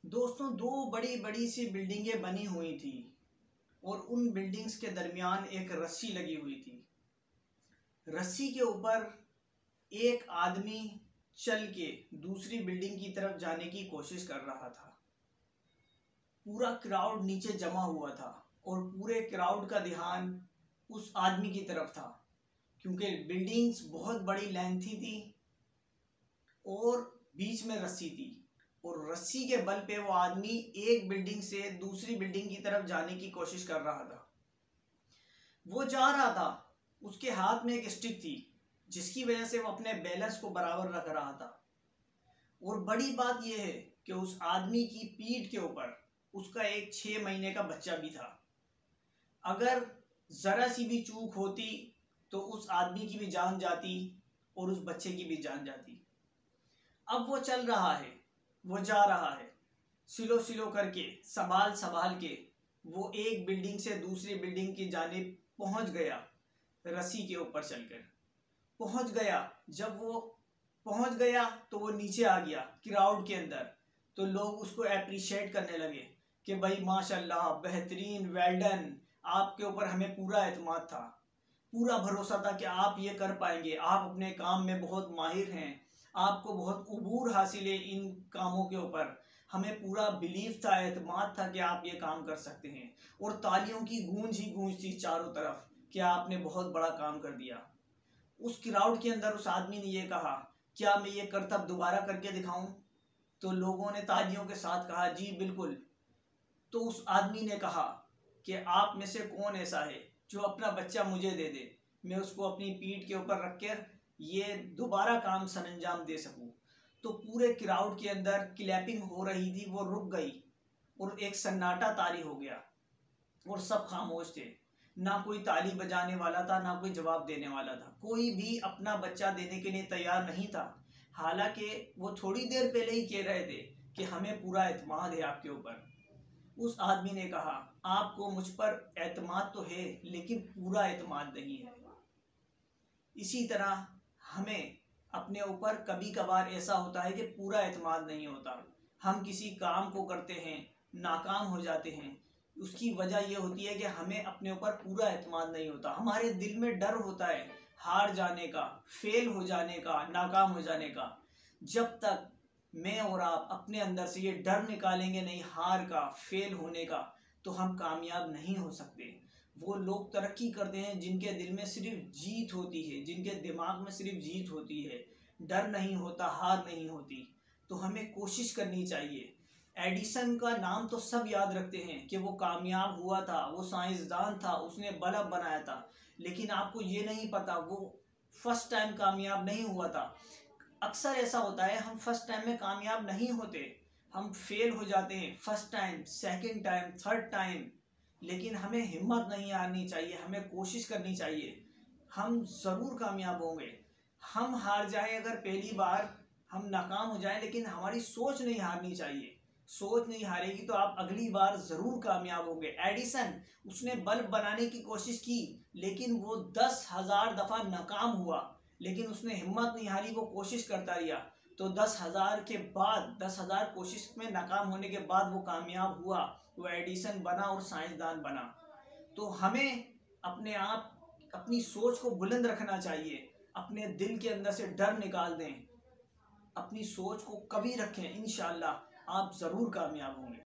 دوستوں، دو بڑی بڑی سی بلڈنگیں بنی ہوئی تھی اور ان بلڈنگز کے درمیان ایک رسی لگی ہوئی تھی۔ رسی کے اوپر ایک آدمی چل کے دوسری بلڈنگ کی طرف جانے کی کوشش کر رہا تھا۔ پورا کراؤڈ نیچے جمع ہوا تھا اور پورے کراؤڈ کا دھیان اس آدمی کی طرف تھا، کیونکہ بلڈنگز بہت بڑی لینتھی تھی اور بیچ میں رسی تھی، اور رسی کے بل پہ وہ آدمی ایک بلڈنگ سے دوسری بلڈنگ کی طرف جانے کی کوشش کر رہا تھا۔ وہ جا رہا تھا، اس کے ہاتھ میں ایک اسٹک تھی جس کی وجہ سے وہ اپنے بیلنس کو برابر رکھ رہا تھا۔ اور بڑی بات یہ ہے کہ اس آدمی کی پیٹھ کے اوپر اس کا ایک 6 مہینے کا بچہ بھی تھا۔ اگر ذرا سی بھی چوک ہوتی تو اس آدمی کی بھی جان جاتی اور اس بچے کی بھی جان جاتی۔ اب وہ چل رہا ہے، وہ جا رہا ہے، سلو سلو کر کے، سنبھال سنبھال کے وہ ایک بلڈنگ سے دوسری بلڈنگ کی جانب پہنچ گیا۔ رسی کے اوپر چل کر پہنچ گیا۔ جب وہ پہنچ گیا تو وہ نیچے آ گیا کراؤڈ کے اندر، تو لوگ اس کو اپریشیٹ کرنے لگے کہ بھائی ماشاء اللہ، بہترین، ویل ڈن، آپ کے اوپر ہمیں پورا اعتماد تھا، پورا بھروسہ تھا کہ آپ یہ کر پائیں گے، آپ اپنے کام میں بہت ماہر ہیں، آپ کو بہت عبور حاصل ہے ان کاموں کے اوپر، ہمیں پورا بلیف تھا، اعتماد تھا کہ آپ یہ کام کر سکتے ہیں۔ اور تالیوں کی گونج ہی گونج تھی چاروں طرف کہ آپ نے بہت بڑا کام کر دیا۔ اس کراؤڈ کے اندر اس آدمی نے یہ کہا، کیا میں یہ کرتب دوبارہ کر کے دکھاؤں؟ تو لوگوں نے تالیوں کے ساتھ کہا جی بالکل۔ تو اس آدمی نے کہا کہ آپ میں سے کون ایسا ہے جو اپنا بچہ مجھے دے دے، میں اس کو اپنی پیٹھ کے اوپر رکھ کر یہ دوبارہ کام سر انجام دے سکوں۔ تو پورے کراؤڈ کے اندر کلیپنگ ہو رہی تھی، وہ رک گئی اور ایک سناٹا طاری ہو گیا اور سب خاموش تھے۔ نہ کوئی تالی بجانے والا تھا، نہ کوئی جواب دینے والا تھا، کوئی بھی اپنا بچہ دینے کے لیے تیار نہیں تھا، حالانکہ وہ تھوڑی دیر پہلے ہی کہہ رہے تھے کہ ہمیں پورا اعتماد ہے آپ کے اوپر۔ اس آدمی نے کہا آپ کو مجھ پر اعتماد تو ہے لیکن پورا اعتماد نہیں ہے۔ اسی طرح ہمیں اپنے اوپر کبھی کبھار ایسا ہوتا ہے کہ پورا اعتماد نہیں ہوتا، ہم کسی کام کو کرتے ہیں، ناکام ہو جاتے ہیں، اس کی وجہ یہ ہوتی ہے کہ ہمیں اپنے اوپر پورا اعتماد نہیں ہوتا، ہمارے دل میں ڈر ہوتا ہے ہار جانے کا، فیل ہو جانے کا، ناکام ہو جانے کا۔ جب تک میں اور آپ اپنے اندر سے یہ ڈر نکالیں گے نہیں ہار کا، فیل ہونے کا، تو ہم کامیاب نہیں ہو سکتے۔ وہ لوگ ترقی کرتے ہیں جن کے دل میں صرف جیت ہوتی ہے، جن کے دماغ میں صرف جیت ہوتی ہے، ڈر نہیں ہوتا، ہار نہیں ہوتی۔ تو ہمیں کوشش کرنی چاہیے۔ ایڈیسن کا نام تو سب یاد رکھتے ہیں کہ وہ کامیاب ہوا تھا، وہ سائنسدان تھا، اس نے بلب بنایا تھا، لیکن آپ کو یہ نہیں پتا وہ فرسٹ ٹائم کامیاب نہیں ہوا تھا۔ اکثر ایسا ہوتا ہے ہم فرسٹ ٹائم میں کامیاب نہیں ہوتے، ہم فیل ہو جاتے ہیں first time, second time, third time, لیکن ہمیں ہمت نہیں ہارنی چاہیے، ہمیں کوشش کرنی چاہیے، ہم ضرور کامیاب ہوں گے۔ ہم ہار جائیں اگر پہلی بار، ہم ناکام ہو جائیں، لیکن ہماری سوچ نہیں ہارنی چاہیے۔ سوچ نہیں ہارے گی تو آپ اگلی بار ضرور کامیاب ہوں گے۔ ایڈیسن، اس نے بلب بنانے کی کوشش کی لیکن وہ 10,000 دفعہ ناکام ہوا، لیکن اس نے ہمت نہیں ہاری، وہ کوشش کرتا رہا، تو 10,000 کے بعد، 10,000 کوشش میں ناکام ہونے کے بعد وہ کامیاب ہوا، وہ ایڈیسن بنا اور سائنسدان بنا۔ تو ہمیں اپنے آپ، اپنی سوچ کو بلند رکھنا چاہیے، اپنے دل کے اندر سے ڈر نکال دیں، اپنی سوچ کو کبھی رکھیں، انشاءاللہ آپ ضرور کامیاب ہوں گے۔